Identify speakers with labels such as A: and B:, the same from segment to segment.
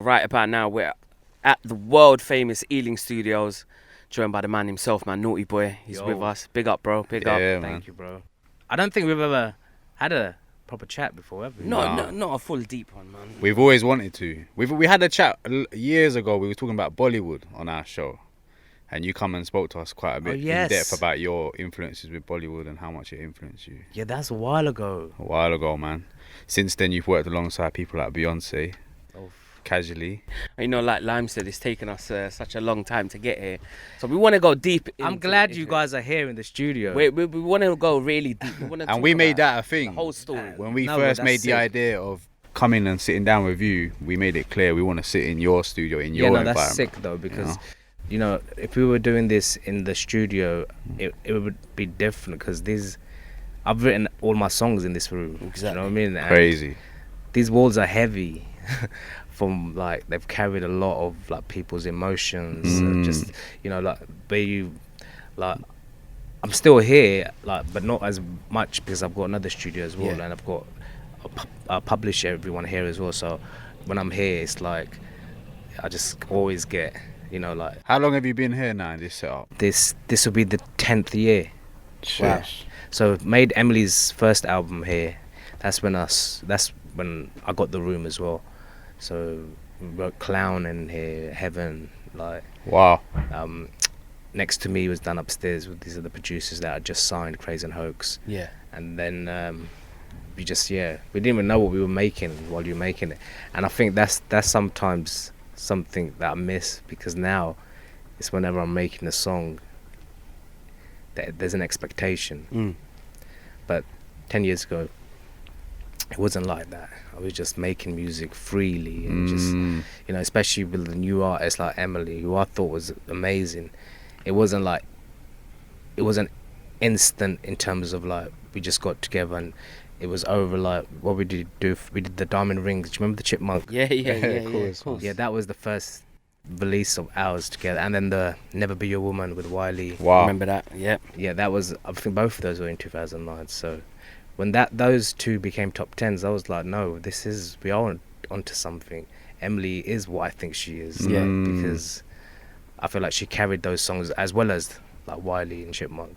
A: Right about now, we're at the world famous Ealing Studios, joined by the man himself, man, Naughty Boy. He's with us. Big up, bro. Big up.
B: Yeah, man.
C: Thank you, bro. I don't think we've ever had a proper chat before, have we?
A: Not a full deep one, man.
B: We've always wanted to. We had a chat years ago. We were talking about Bollywood on our show, and you come and spoke to us quite a bit in depth about your influences with Bollywood and how much it influenced you.
C: Yeah, that's a while ago.
B: A while ago, man. Since then, you've worked alongside people like Beyonce. Casually.
A: You know, like Lime said, it's taken us such a long time to get here. So we want to go deep.
C: I'm glad you guys are here in the studio.
A: We want to go really deep.
B: And we made that a thing.
A: The whole story.
B: When we first made the idea of coming and sitting down with you, we made it clear we want to sit in your studio, in your environment.
C: That's sick though, because you know, if we were doing this in the studio, it would be different because I've written all my songs in this room.
A: Exactly.
C: You know what I mean? And
B: crazy.
C: These walls are heavy. From like they've carried a lot of like people's emotions, just you know, like I'm still here, like, but not as much because I've got another studio as well, and I've got a publisher, everyone here as well. So when I'm here, it's like I just always get, you know, like.
B: How long have you been here now in this setup?
C: This will be the 10th year.
B: Wow.
C: So made Emily's first album here. That's when I got the room as well. So we wrote Clown in here, Heaven, like. Wow. Next to Me was done upstairs with these are the producers that I just signed, Craze and Hoax.
A: Yeah.
C: And then we didn't even know what we were making while you were making it. And I think that's sometimes something that I miss because now it's whenever I'm making a song that there's an expectation. But 10 years ago, it wasn't like that. I was just making music freely and just, you know, especially with the new artists like Emily, who I thought was amazing. It wasn't instant in terms of like, we just got together and it was over like, what we did the Diamond Rings. Do you remember the Chipmunk?
A: Yeah, of course.
C: Yeah, that was the first release of ours together. And then the Never Be Your Woman with Wiley.
B: Wow.
A: Remember that? Yeah.
C: Yeah, that was, I think both of those were in 2009. So when those two became top 10s, I was like, no, we are onto something. Emily is what I think she is.
A: Yeah.
C: Because I feel like she carried those songs as well as like Wiley and Chipmunk.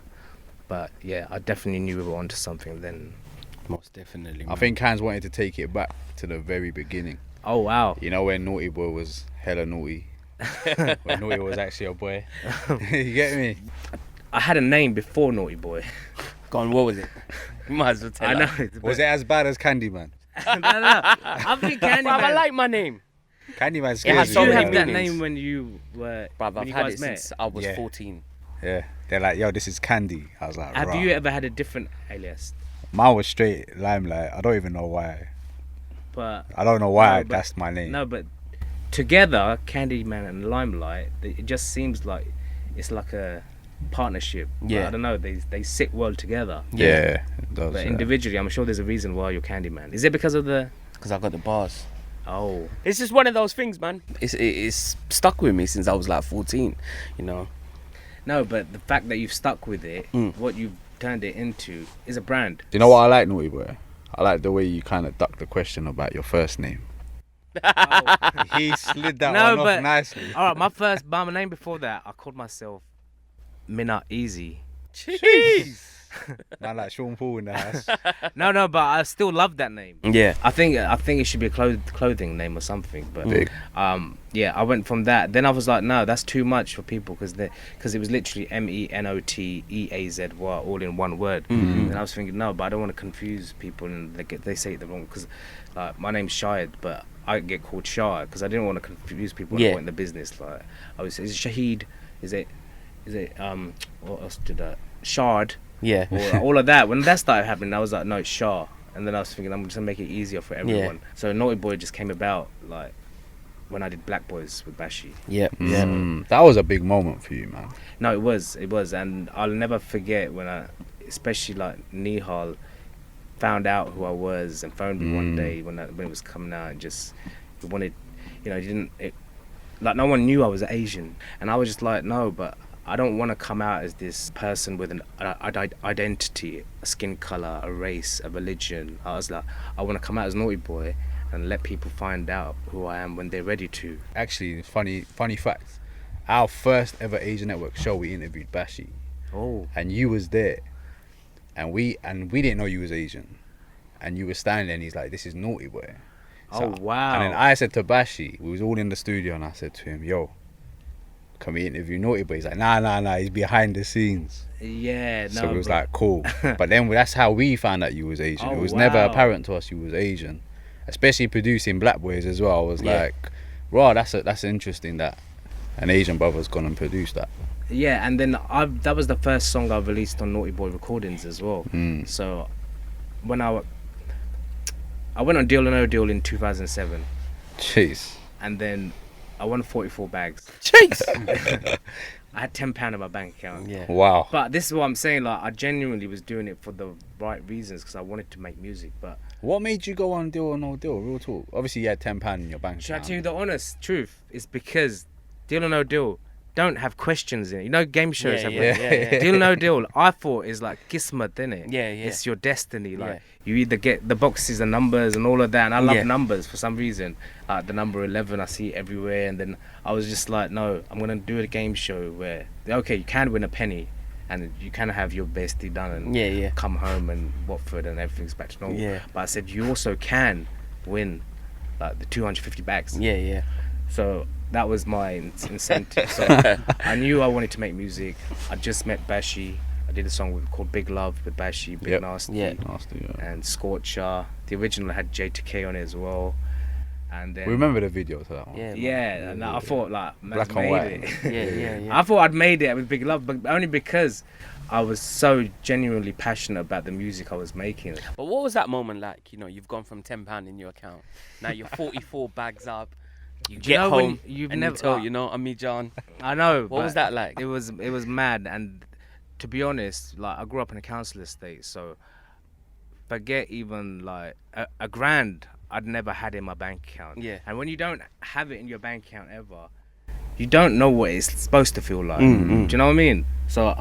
C: But yeah, I definitely knew we were onto something then.
A: Most definitely.
B: I think Hans wanted to take it back to the very beginning.
C: Oh, wow.
B: You know, when Naughty Boy was hella naughty. When Naughty was actually a boy. You get me?
C: I had a name before Naughty Boy.
A: Go on, what was it? You might as well tell
C: I know.
B: Was it as bad as Candyman?
C: no. I think Candyman.
A: Bruv, I like my name.
B: Candyman
A: It
B: scares
A: has
B: me.
A: so
C: Did you
A: many
C: have that
A: meanings.
C: name when you were?
A: Bruv,
C: when
A: I've
C: you
A: had
C: guys
A: it
C: met?
A: since I was
B: Yeah.
A: 14.
B: Yeah. They're like, yo, this is Candy. I was like,
C: Have
B: rah.
C: you ever had a different alias?
B: Mine was straight Limelight. I don't even know why.
C: But
B: I don't know why
C: No, but-
B: that's my name.
C: no, but together, Candyman and Limelight, it just seems like it's like a partnership.
A: Yeah.
C: I don't know. They sit well together.
B: Yeah, it does.
C: But
B: yeah.
C: individually, I'm sure there's a reason why you're Candyman. Is it because of the?
A: Because I got the bars.
C: Oh.
A: It's just one of those things, man. It's stuck with me since I was like 14, you know.
C: No, but the fact that you've stuck with it, what you've turned it into, is a brand.
B: Do you know what I like, Naughty Boy? I like the way you kind of ducked the question about your first name.
C: Oh.
B: He slid that
C: No,
B: one
C: but-
B: off nicely.
C: All right, my name before that, I called myself Minna Easy.
A: Jeez.
B: Man, like Sean Paul in the house.
C: No, but I still love that name.
A: Yeah.
C: I think it should be a clothing name or something. But
B: Big.
C: yeah, I went from that. Then I was like, no, that's too much for people because it was literally MENOTEAZY all in one word. And I was thinking, no, but I don't want to confuse people and they say it the wrong because my name's Shahid, but I get called Shah because I didn't want to confuse people when I went in the business. Like I was, is it Shahid? Is it what else did I? Shard.
A: Yeah.
C: Or all of that. When that started happening, I was like, no, it's Shah. And then I was thinking, I'm just gonna make it easier for everyone. So Naughty Boy just came about like when I did Black Boys with Bashi.
A: Yeah.
B: That was a big moment for you, man.
C: No, it was, and I'll never forget when especially like Nihal found out who I was and phoned me one day when it was coming out and just he wanted, you know, like no one knew I was Asian, and I was just like, no, but I don't want to come out as this person with an identity, a skin color, a race, a religion. I was like, I want to come out as Naughty Boy and let people find out who I am when they're ready to.
B: Actually, funny fact. Our first ever Asian Network show, we interviewed Bashi,
C: Oh,
B: and you was there, and we didn't know you was Asian, and you were standing there, and he's like, "This is Naughty Boy."
C: oh wow.
B: And then I said to Bashi, we was all in the studio, and I said to him, "Yo, can we interview Naughty Boy?" He's like, nah, he's behind the scenes.
C: Yeah, no.
B: So it was
C: bro.
B: like, cool. But then that's how we found out you was Asian.
C: Oh,
B: It was never
C: wow.
B: apparent to us you was Asian, especially producing Black Boys as well. I was
A: Yeah.
B: like, raw, that's interesting that an Asian brother's gone and produced that.
C: Yeah, and then that was the first song I released on Naughty Boy Recordings as well. So when I went on Deal or No Deal in 2007,
B: Jeez.
C: and then I won 44 bags.
A: Jeez.
C: I had £10 in my bank account.
A: Yeah.
B: Wow.
C: But this is what I'm saying, like I genuinely was doing it for the right reasons because I wanted to make music. But
B: What made you go on Deal or No Deal? Real talk. Obviously, you had £10 in your bank
C: should I
B: account.
C: tell you the honest truth? It's because Deal or No Deal don't have questions in it. You know, game shows have
A: yeah.
C: Deal or No Deal. I thought is like Kismet, innit?
A: Yeah, yeah.
C: It's your destiny. Like
A: Yeah.
C: you either get the boxes and numbers and all of that. And I love
A: Yeah.
C: numbers for some reason. Like the number 11, I see it everywhere. And then I was just like, no, I'm gonna do a game show where okay, you can win a penny, and you can have your bestie done and
A: Yeah.
C: come home and Watford and everything's back to normal.
A: Yeah.
C: But I said you also can win like the 250 bags.
A: Yeah.
C: So that was my incentive. So I knew I wanted to make music. I just met Bashi. I did a song called Big Love with Bashi, Big
B: Yep.
C: Nasty,
A: Yeah.
B: Nasty, yeah.
C: and Scorcher. The original had J2K on it as well. And then
B: We remember the video to that one.
A: Yeah.
C: yeah, and I thought like man's
B: Black and
C: made
B: white.
C: it.
A: Yeah.
C: I thought I'd made it with Big Love, but only because I was so genuinely passionate about the music I was making.
A: But what was that moment like? You know, you've gone from £10 in your account. Now you're 44 bags up. You
C: Do you
A: get
C: know when
A: home
C: you've
A: and
C: never-
A: you tell, you know, Ami John.
C: I know.
A: What was
C: but
A: that like?
C: It was mad, and to be honest, like I grew up in a council estate, so forget even like a grand I'd never had in my bank account.
A: Yeah.
C: And when you don't have it in your bank account ever, you don't know what it's supposed to feel like.
A: Mm-hmm.
C: Do you know what I mean? So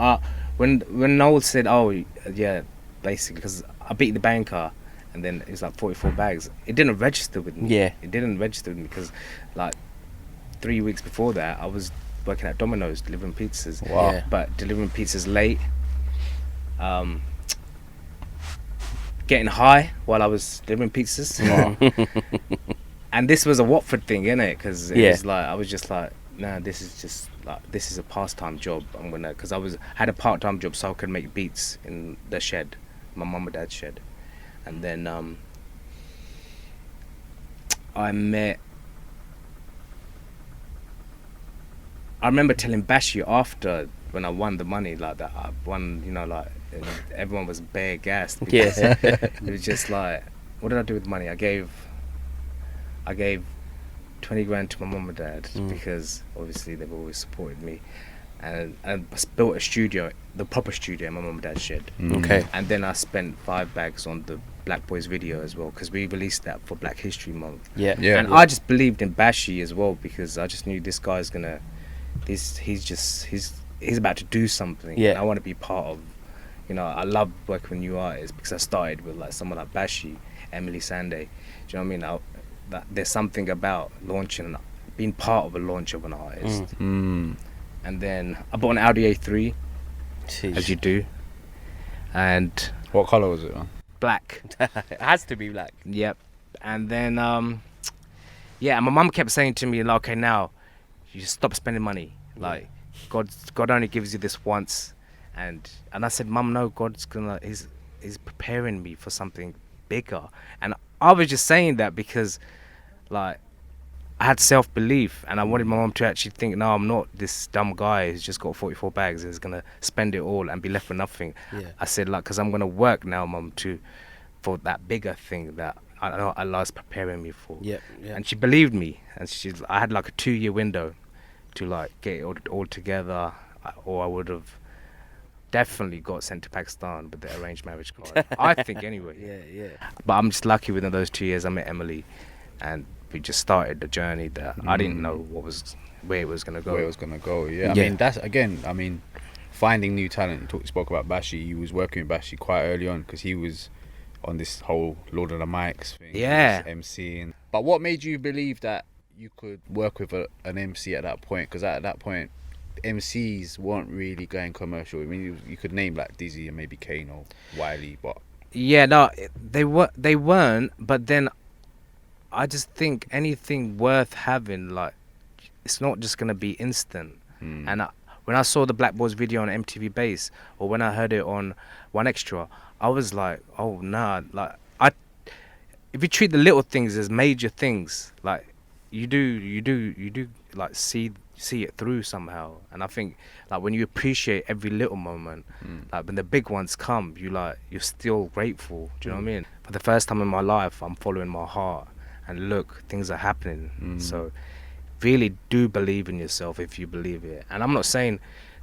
C: when Noel said, "Oh yeah," basically because I beat the banker. And then it was like 44 bags. It didn't register with me.
A: Yeah.
C: It didn't register with me because, like, 3 weeks before that, I was working at Domino's delivering pizzas.
B: Wow.
A: Yeah.
C: But delivering pizzas late. Getting high while I was delivering pizzas. And this was a Watford thing, innit? Because it was like I was just like, nah, this is a pastime job. I'm gonna because had a part-time job so I could make beats in the shed, my mum and dad's shed. And then I remember telling Bashi after when I won the money like that I won, you know, like everyone was bare gassed because it was just like, what did I do with the money? I gave 20 grand to my mum and dad because obviously they've always supported me, and I built a studio, the proper studio in my mum and dad's shed.
A: Okay.
C: And then I spent 5 bags on the Black Boys video as well because we released that for Black History Month.
A: Yeah.
B: Yeah.
C: And I just believed in Bashi as well because I just knew this guy's gonna, he's about to do something.
A: Yeah.
C: And I want to be part of, you know, I love working with new artists because I started with like someone like Bashi, Emily Sande. Do you know what I mean? There's something about launching, being part of a launch of an artist.
B: Mm.
C: And then I bought an Audi A3,
A: Jeez.
C: as you do, and
B: What colour was it, man?
C: black.
A: It has to be black.
C: Yep. And then, yeah, and my mum kept saying to me, like, okay, now you stop spending money. Like, God only gives you this once. And I said, Mum, no, he's preparing me for something bigger. And I was just saying that because, like, I had self-belief and I wanted my mum to actually think, no, I'm not this dumb guy who's just got 44 bags and is going to spend it all and be left with nothing.
A: Yeah.
C: I said, like, because I'm going to work now, Mum, for that bigger thing that I know Allah's preparing me for.
A: Yeah.
C: And she believed me. And I had like a 2-year window to like get it all together, or I would have definitely got sent to Pakistan with the arranged marriage card. I think anyway.
A: Yeah.
C: But I'm just lucky within those 2 years I met Emily and we just started the journey that I didn't know where it was going to go.
B: Where it was gonna go, yeah. I
A: Yeah.
B: mean, that's again. I mean, finding new talent. Spoke about Bashi. He was working with Bashi quite early on because he was on this whole Lord of the Mics thing.
C: Yeah.
B: He was MCing. But what made you believe that you could work with an MC at that point? Because at that point, MCs weren't really going commercial. I mean, you could name like Dizzy and maybe Kane or Wiley, but
C: Yeah, no, they weren't. But then I just think anything worth having, like, it's not just gonna be instant. And when I saw the Black Boys video on MTV Base, or when I heard it on One Extra, I was like, oh nah, like if you treat the little things as major things, like you do like see it through somehow. And I think like when you appreciate every little moment, like when the big ones come, you're still grateful. Do you know what I mean? For the first time in my life, I'm following my heart, and look, things are happening. So really do believe in yourself if you believe it. And I'm not saying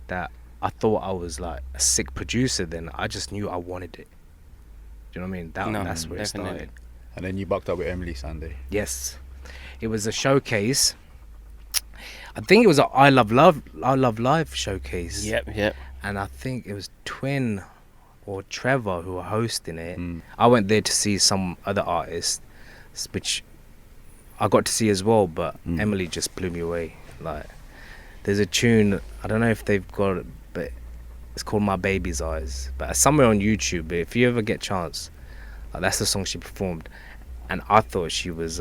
C: that I thought I was like a sick producer then. I just knew I wanted it. Do you know what I mean? That's where it started.
B: And then you bucked up with Emily Sunday.
C: Yes, it was a showcase. I think it was a I Love Live showcase.
A: Yep.
C: And I think it was Twin or Trevor who were hosting it. I went there to see some other artists, which I got to see as well, but Emily just blew me away. Like, there's a tune, I don't know if they've got it, but it's called My Baby's Eyes. But somewhere on YouTube, if you ever get a chance, that's the song she performed. And I thought she was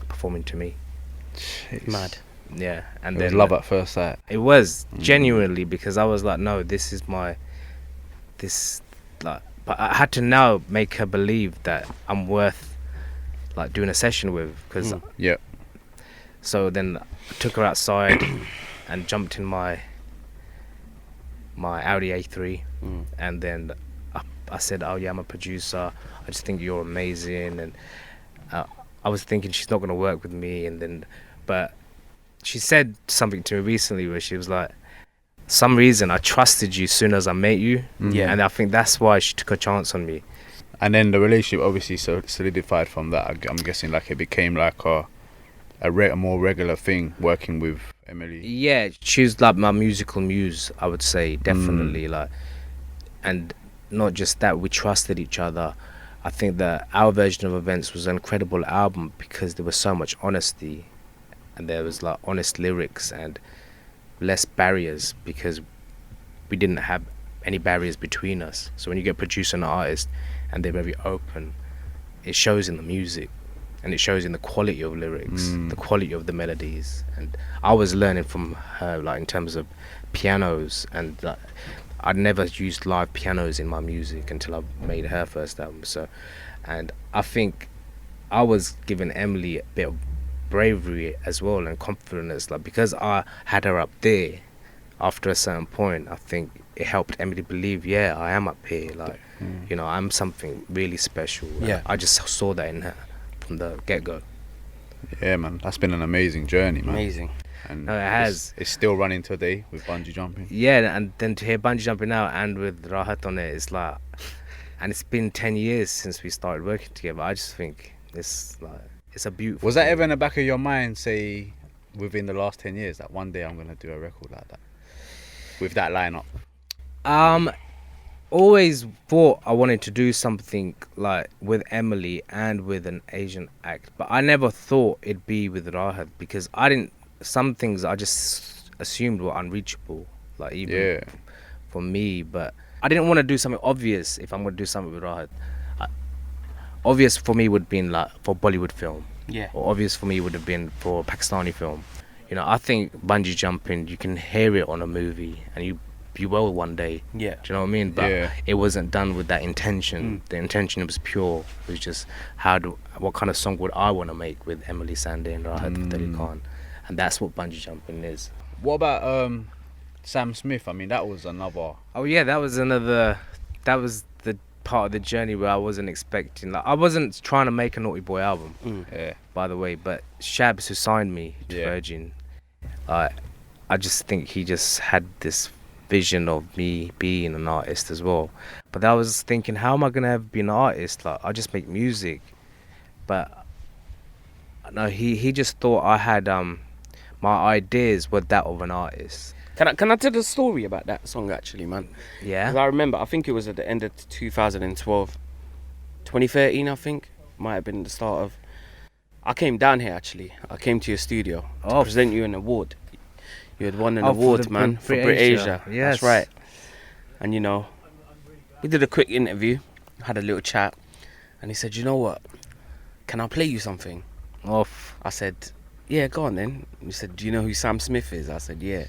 C: performing to me.
A: Jeez. Mad.
C: Yeah. And
B: It
C: then
B: was love at first sight.
C: it was genuinely, because I was like, no, this is but I had to now make her believe that I'm worth like doing a session with, because
B: Yeah.
C: so then I took her outside and jumped in my Audi A3, and then I said, oh yeah, I'm a producer, I just think you're amazing. And I was thinking she's not going to work with me, but she said something to me recently where she was like, some reason I trusted you as soon as I met you. And I think that's why she took a chance on me.
B: And then the relationship obviously solidified from that. I'm guessing like it became like a more regular thing working with Emily.
C: Yeah, she was like my musical muse, I would say, definitely. Like, and not just that, we trusted each other. I think that our version of Events was an incredible album because there was so much honesty, and there was like honest lyrics and less barriers, because we didn't have any barriers between us. So when you get a producer and an artist and they're very open, it shows in the music, and it shows in the quality of lyrics, the quality of the melodies. And I was learning from her, like in terms of pianos, and I'd never used live pianos in my music until I made her first album. So, and I think I was giving Emily a bit of bravery as well and confidence, like because I had her up there. After a certain point, I think it helped Emily believe, yeah, I am up here, like you know, I'm something really special.
A: Yeah,
C: I just saw that in her from the get-go.
B: Yeah, man, that's been an amazing journey, man.
A: Amazing.
B: And
C: No, it has.
B: It's still running today with bungee jumping.
C: Yeah, and then to hear bungee jumping now and with Rahat on it, it's like, and it's been 10 years since we started working together. I just think it's like, it's a beautiful
B: Was that
C: thing.
B: ever in the back of your mind, say, within the last 10 years, that one day I'm going to do a record like that? With that lineup?
C: Always thought I wanted to do something like with Emily and with an Asian act, but I never thought it'd be with Rahat, because some things I just assumed were unreachable, like even for me. But I didn't want to do something obvious. If I'm going to do something with Rahat, obvious for me would have been like for Bollywood film, or obvious for me would have been for Pakistani film. You know, I think bungee jumping, you can hear it on a movie and you will one day.
A: Yeah.
C: Do you know what I mean? But it wasn't done with that intention. The intention was pure. It was just what kind of song would I want to make with Emily Sandé and Rahat Fateh Khan, and that's what bungee jumping is.
B: What about Sam Smith? I mean, that was another.
C: Oh yeah, that was the part of the journey where I wasn't expecting. Like, I wasn't trying to make a Naughty Boy album, by the way, but Shabs, who signed me to Virgin, I just think he just had this vision of me being an artist as well. But I was thinking, how am I gonna ever be an artist? Like, I just make music. But no, he just thought I had my ideas were that of an artist.
A: Can I tell the story about that song actually, man?
C: Yeah.
A: 'Cause I remember, I think it was at the end of 2012, 2013, I think might have been the start of. I came down here actually. I came to your studio to present you an award. You had won an
C: for
A: award,
C: the
A: man, for Brit Asia. Yes. That's right. And you know, we did a quick interview, had a little chat, and he said, "You know what? Can I play you something?" I said, "Yeah, go on then." He said, "Do you know who Sam Smith is?" I said, "Yeah."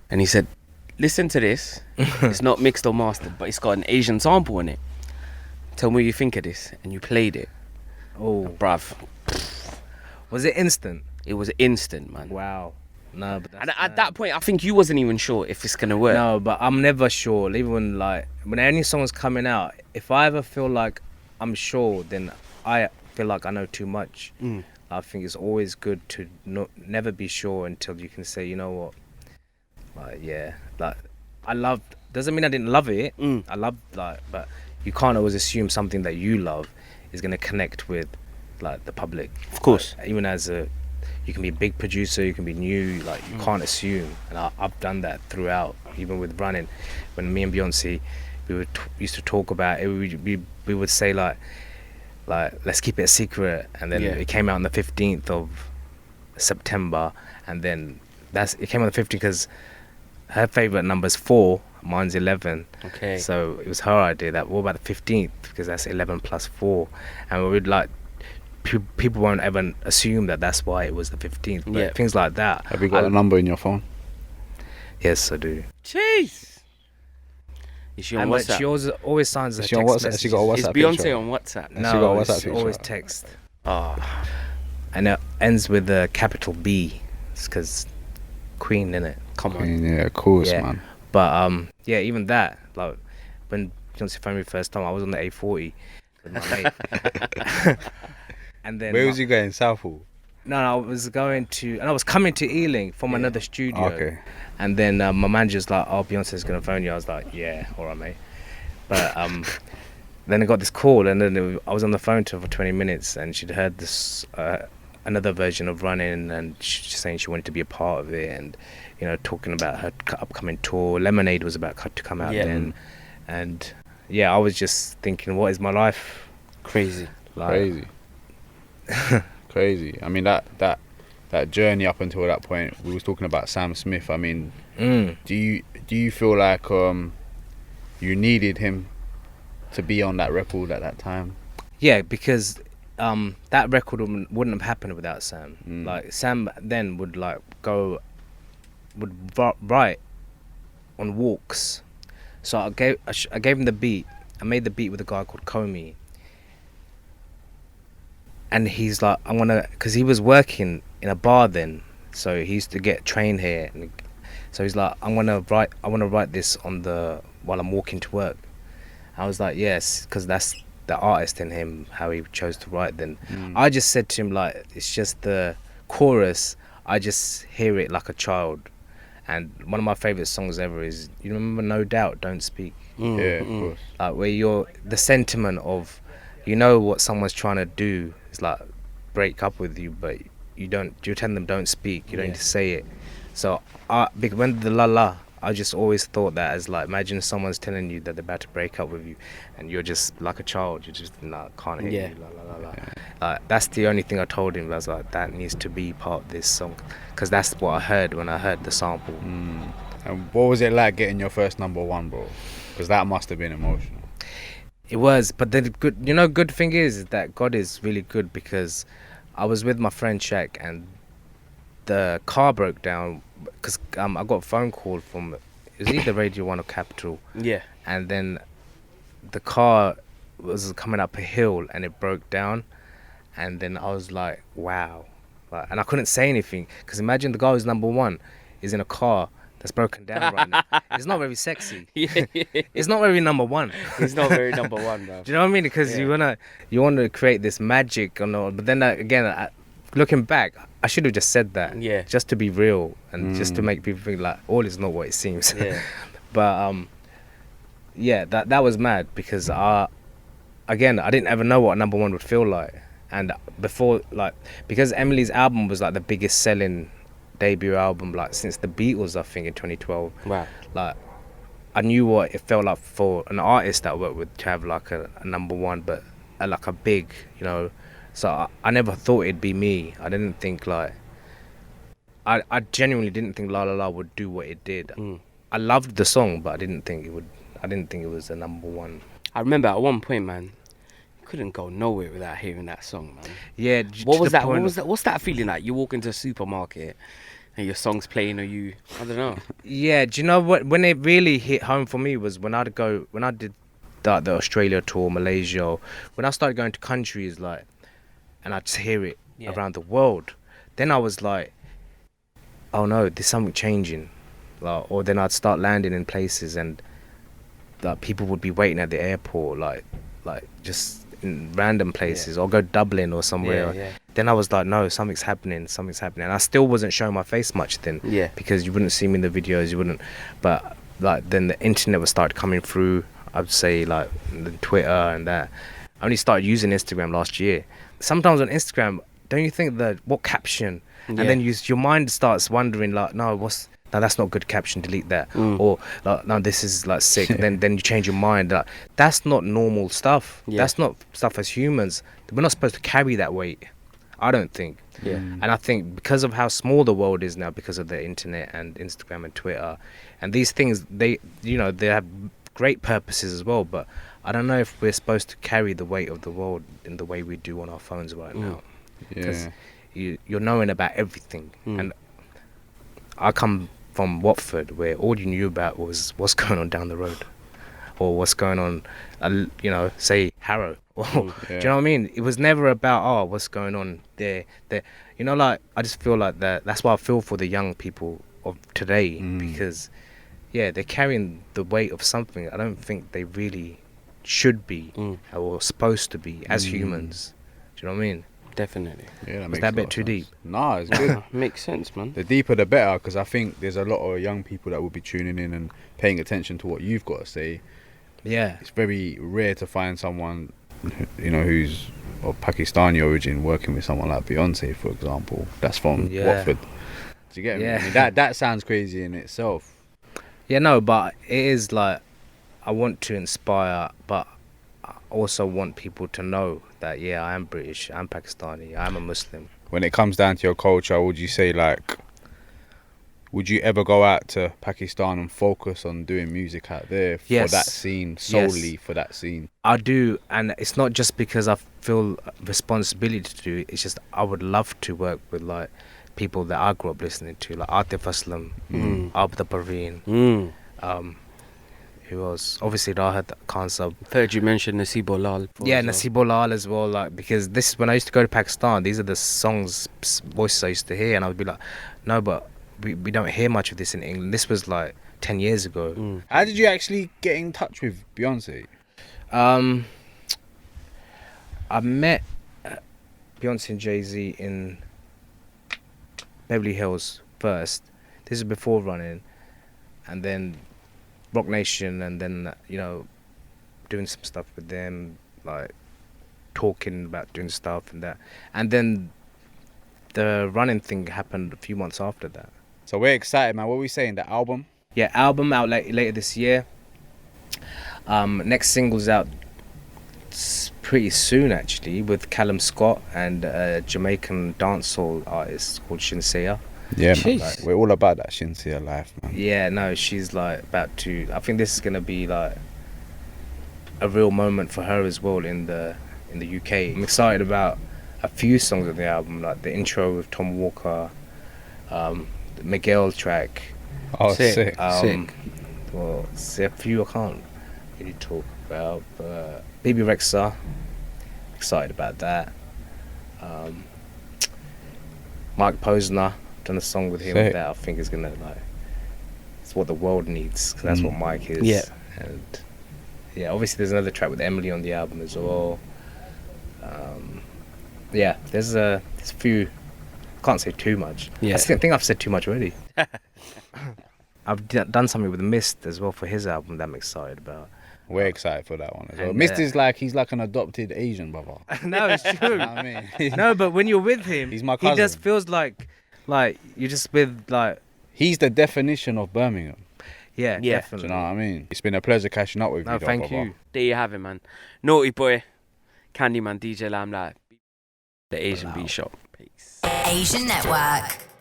A: And he said, "Listen to this. It's not mixed or mastered, but it's got an Asian sample in it. Tell me what you think of this." And you played it.
C: Oh,
A: bruv.
C: Was it instant?
A: It was instant, man.
C: Wow. No, but
A: and at that point, I think you wasn't even sure if it's gonna work.
C: No, but I'm never sure. Even when any song's coming out, if I ever feel like I'm sure, then I feel like I know too much. I think it's always good to never be sure until you can say, you know what, doesn't mean I didn't love it. I loved but you can't always assume something that you love is gonna connect with the public.
A: Of course.
C: Even as you can be a big producer, you can be new, you can't assume. And I've done that throughout, even with running. When me and Beyonce, used to talk about it, we would say let's keep it a secret, and then it came out on the 15th of September, and then it came on the 15th because her favourite number's 4, mine's 11.
A: Okay.
C: So it was her idea that, what about the 15th, because that's 11 plus 4, and we'd people won't ever assume that that's why it was the 15th, but things like that.
B: Have you got a number in your phone?
C: Yes, I do.
A: Jeez. Is she on WhatsApp?
C: She always signs a
B: Is she
C: text
B: on WhatsApp?
C: message.
B: Has she got a WhatsApp
A: Is Beyonce
B: picture?
A: on WhatsApp?
B: Has she got a WhatsApp
C: it's
B: picture?
C: always text. And it ends with a capital B. It's because Queen, innit? Come on.
B: Yeah, of course, man.
C: But even that, when Beyonce phoned me first time, I was on the A40 with my mate. And then
B: where was you going? Southall?
C: No, I was going to, and I was coming to Ealing from another studio.
B: Okay.
C: And then my manager's like, "Oh, Beyonce's gonna phone you." I was like, "Yeah, all right, mate." But then I got this call, and then I was on the phone to her for 20 minutes, and she'd heard this another version of Running, and she's saying she wanted to be a part of it, and talking about her upcoming tour. Lemonade was about to come out then, and I was just thinking, what is my life?
A: Crazy.
B: Crazy. Crazy. I mean, that journey up until that point, we was talking about Sam Smith. I mean, do you feel like you needed him to be on that record at that time?
C: Yeah, because that record wouldn't have happened without Sam. Sam then would write on walks. So I gave him the beat. I made the beat with a guy called Comey. And he's like, because he was working in a bar then, so he used to get trained here. And so he's like, I want to write this while I'm walking to work. I was like, yes, because that's the artist in him, how he chose to write then. I just said to him, it's just the chorus, I just hear it like a child. And one of my favourite songs ever is, you remember No Doubt, Don't Speak?
B: Yeah, of course.
C: Where the sentiment of, what someone's trying to do is break up with you, but you tell them don't speak, you don't need to say it. So when the la la, I just always thought that as imagine someone's telling you that they're about to break up with you, and you're just like a child, you're just can't hear you, la la la la. That's the only thing I told him. I was like, that needs to be part of this song, because that's what I heard when I heard the sample.
B: And what was it like getting your first #1, bro? Because that must have been emotional.
C: It was, but the good thing is that God is really good, because I was with my friend Shaq, and the car broke down because I got a phone call from, it was either Radio 1 or Capital.
A: Yeah.
C: And then the car was coming up a hill and it broke down, and then I was like, wow. And I couldn't say anything, because imagine the guy who's #1 is in a car that's broken down right now. It's not very sexy. It's not very #1.
A: It's not very #1, bro.
C: Do you know what I mean? Because you wanna create this magic and all, but then again, looking back, I should have just said that.
A: Yeah.
C: Just to be real and just to make people think all is not what it seems.
A: Yeah.
C: But that was mad, because I didn't ever know what #1 would feel like, and before because Emily's album was the biggest selling debut album since the Beatles, I think, in 2012.
A: Wow.
C: I knew what it felt like for an artist that I worked with to have a #1, but a big So I never thought it'd be me. I didn't think like, I genuinely didn't think La La La would do what it did. I loved the song, but I didn't think it would. I didn't think it was the number one.
A: I remember at one point, man, you couldn't go nowhere without hearing that song, man.
C: Yeah.
A: What was that? What was that? What's that feeling like? You walk into a supermarket and your song's playing, or I don't know.
C: Yeah. Do you know what? When it really hit home for me was when I did the Australia tour, Malaysia. When I started going to countries like, and I'd just hear it around the world. Then I was like, oh no, there's something changing. Like, or then I'd start landing in places and like people would be waiting at the airport, like just in random places, or go Dublin or somewhere. Then I was like, no, something's happening. And I still wasn't showing my face much then, because you wouldn't see me in the videos, you wouldn't. But like then the internet would start coming through. I'd say like the Twitter and that. I only started using Instagram last year. Sometimes on Instagram, don't you think that what caption? And then your mind starts wondering like, no, that's not good caption, delete that. Or like, no, this is like sick. then you change your mind. Like, that's not normal stuff. That's not stuff as humans. We're not supposed to carry that weight, I don't think. And I think because of how small the world is now, because of the internet and Instagram and Twitter and these things, they have great purposes as well, but I don't know if we're supposed to carry the weight of the world in the way we do on our phones right now. Because you're knowing about everything. And I come from Watford, where all you knew about was what's going on down the road, or what's going on, say Harrow. Do you know what I mean? It was never about what's going on there. Like I just feel like that's why I feel for the young people of today, because they're carrying the weight of something I don't think they really should be or supposed to be as humans. Do you know what I mean?
A: Definitely.
B: Yeah,
C: was that a bit too deep?
B: Nah, it's good.
A: Makes sense, man.
B: The deeper the better, because I think there's a lot of young people that will be tuning in and paying attention to what you've got to say.
C: Yeah.
B: It's very rare to find someone, who's of Pakistani origin working with someone like Beyonce, for example. That's from Watford. Do you get me? I mean, that sounds crazy in itself.
C: Yeah, no, but it is like, I want to inspire, but I also want people to know that, I am British, I'm Pakistani, I'm a Muslim.
B: When it comes down to your culture, would you say, like, would you ever go out to Pakistan and focus on doing music out there for that scene, solely for that scene?
C: I do, and it's not just because I feel responsibility to do it, it's just I would love to work with, like, people that I grew up listening to, like Atif Aslam, Abda Parveen, who else? Obviously, Rahat Khan Sab.
A: Heard you mention Nasib Lal.
C: Nasib Lal as well. Like, because this, when I used to go to Pakistan, these are the voices I used to hear, and I would be like, no, but we don't hear much of this in England. This was like 10 years ago.
B: How did you actually get in touch with Beyonce?
C: I met Beyonce and Jay-Z in Beverly Hills first. This is before running, and then Rock Nation, and then doing some stuff with them, like talking about doing stuff and that, and then the running thing happened a few months after that.
B: So we're excited, man. What are we saying? The album?
C: Yeah, album out later this year. Next single's out pretty soon, actually, with Callum Scott and a Jamaican dancehall artist called Shinseya.
B: Yeah, man, like, we're all about that Shinseya life, man.
C: Yeah, no, she's like about to. I think this is gonna be like a real moment for her as well in the UK. I'm excited about a few songs of the album, like the intro with Tom Walker, the Miguel track.
B: Oh, sick.
C: Well, there's a few I can't really talk about, but Baby Rexha, excited about that. Mike Posner, done a song with him that I think is gonna it's what the world needs, because that's what Mike is.
A: Yeah.
C: And obviously there's another track with Emily on the album as well. There's a few. Can't say too much. I think I've said too much already. I've done something with Mist as well for his album that I'm excited about.
B: We're excited for that one as well. Mist is like, he's like an adopted Asian brother.
C: No, it's true.
B: You know what I mean?
C: No, but when you're with him,
B: he's my cousin.
C: He just feels like you're just with like.
B: He's the definition of Birmingham.
C: Yeah, definitely.
B: Do you know what I mean? It's been a pleasure catching up with you.
C: Thank you.
A: There you have it, man. Naughty Boy, Candyman, DJ Limelight. The Asian Beat Shop. Peace.
D: Asian Network.